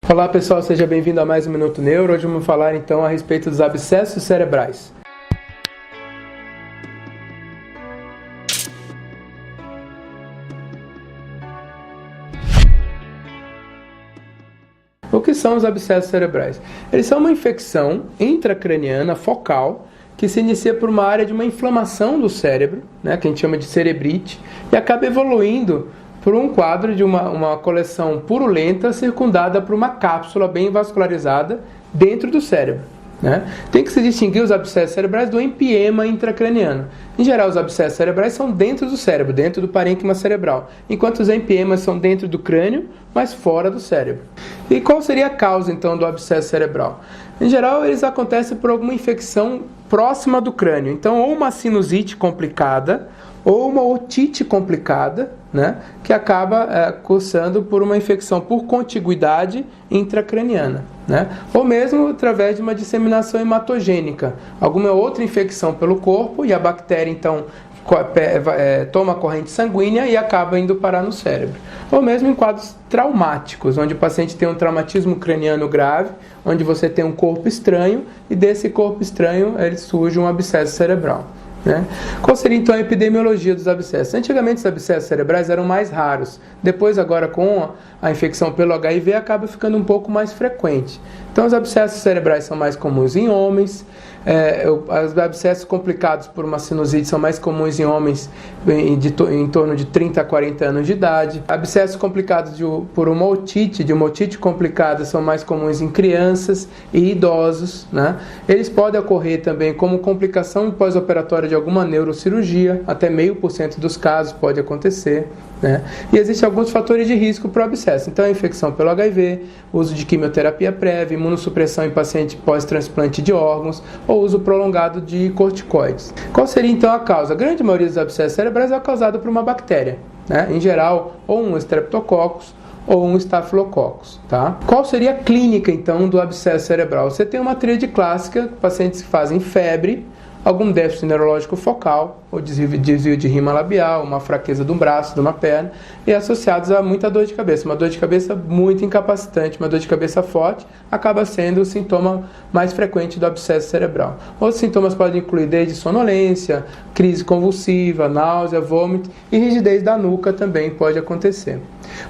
Olá pessoal, seja bem-vindo a mais um Minuto Neuro. Hoje vamos falar então a respeito dos abscessos cerebrais. O que são os abscessos cerebrais? Eles são uma infecção intracraniana focal que se inicia por uma área de uma inflamação do cérebro, né, que a gente chama de cerebrite, e acaba evoluindo por um quadro de uma coleção purulenta circundada por uma cápsula bem vascularizada dentro do cérebro, né? Tem que se distinguir os abscessos cerebrais do empiema intracraniano. Em geral, os abscessos cerebrais são dentro do cérebro, dentro do parênquima cerebral, enquanto os empiemas são dentro do crânio, mas fora do cérebro. E qual seria a causa, então, do abscesso cerebral? Em geral, eles acontecem por alguma infecção próxima do crânio. Então, ou uma sinusite complicada, ou uma otite complicada, né, que acaba cursando por uma infecção por contiguidade intracraniana, né, ou mesmo através de uma disseminação hematogênica, alguma outra infecção pelo corpo e a bactéria então toma a corrente sanguínea e acaba indo parar no cérebro. Ou mesmo em quadros traumáticos, onde o paciente tem um traumatismo craniano grave, onde você tem um corpo estranho e desse corpo estranho ele surge um abscesso cerebral. Né? Qual seria então a epidemiologia dos abscessos? Antigamente os abscessos cerebrais eram mais raros, depois agora com a infecção pelo HIV acaba ficando um pouco mais frequente. Então os abscessos cerebrais são mais comuns em homens, os abscessos complicados por uma sinusite são mais comuns em homens em torno de 30 a 40 anos de idade. Abscessos complicados por uma otite complicada são mais comuns em crianças e idosos, né? Eles podem ocorrer também como complicação pós-operatória de alguma neurocirurgia, até 0,5% dos casos pode acontecer, né? E existem alguns fatores de risco para o abscesso. Então a infecção pelo HIV, uso de quimioterapia prévia, imunossupressão em paciente pós-transplante de órgãos ou uso prolongado de corticoides. Qual seria então a causa? A grande maioria dos abscessos cerebrais é causada por uma bactéria, né? Em geral, ou um Streptococcus ou um Staphylococcus, tá? Qual seria a clínica então do abscesso cerebral? Você tem uma tríade clássica, pacientes que fazem febre, algum déficit neurológico focal, ou desvio de rima labial, uma fraqueza do braço, de uma perna, e associados a muita dor de cabeça. Uma dor de cabeça muito incapacitante, uma dor de cabeça forte, acaba sendo o sintoma mais frequente do abscesso cerebral. Outros sintomas podem incluir desde sonolência, crise convulsiva, náusea, vômito e rigidez da nuca também pode acontecer.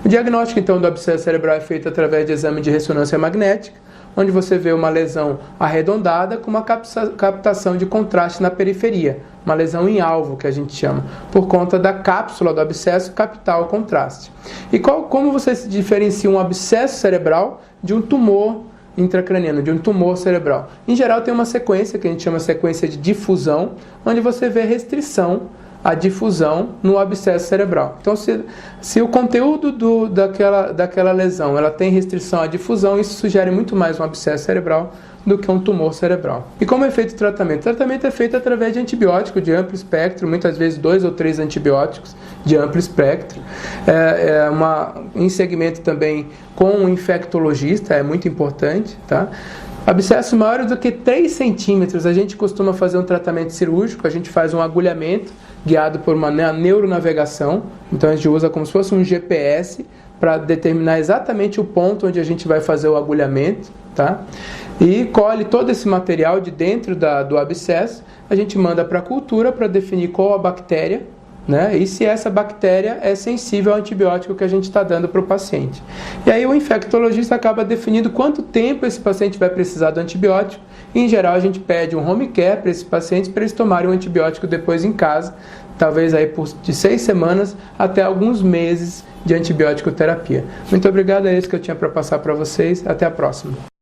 O diagnóstico então do abscesso cerebral é feito através de exame de ressonância magnética, onde você vê uma lesão arredondada com uma captação de contraste na periferia, uma lesão em alvo que a gente chama, por conta da cápsula do abscesso captar o contraste. E como você se diferencia um abscesso cerebral de um tumor intracraniano, de um tumor cerebral? Em geral tem uma sequência que a gente chama sequência de difusão, onde você vê restrição a difusão no abscesso cerebral. Então, se o conteúdo daquela lesão ela tem restrição à difusão, isso sugere muito mais um abscesso cerebral do que um tumor cerebral. E como é feito o tratamento? O tratamento é feito através de antibiótico de amplo espectro, muitas vezes 2 ou 3 antibióticos de amplo espectro. Em segmento também com um infectologista, é muito importante, tá? Abscessos maiores do que 3 centímetros, a gente costuma fazer um tratamento cirúrgico, a gente faz um agulhamento guiado por uma neuronavegação, então a gente usa como se fosse um GPS para determinar exatamente o ponto onde a gente vai fazer o agulhamento, tá? E colhe todo esse material de dentro do abscesso, a gente manda para a cultura para definir qual a bactéria, né? E se essa bactéria é sensível ao antibiótico que a gente está dando para o paciente. E aí o infectologista acaba definindo quanto tempo esse paciente vai precisar do antibiótico. E, em geral, a gente pede um home care para esses pacientes para eles tomarem o antibiótico depois em casa, talvez aí de 6 semanas até alguns meses de antibiótico terapia. Muito obrigado, é isso que eu tinha para passar para vocês. Até a próxima.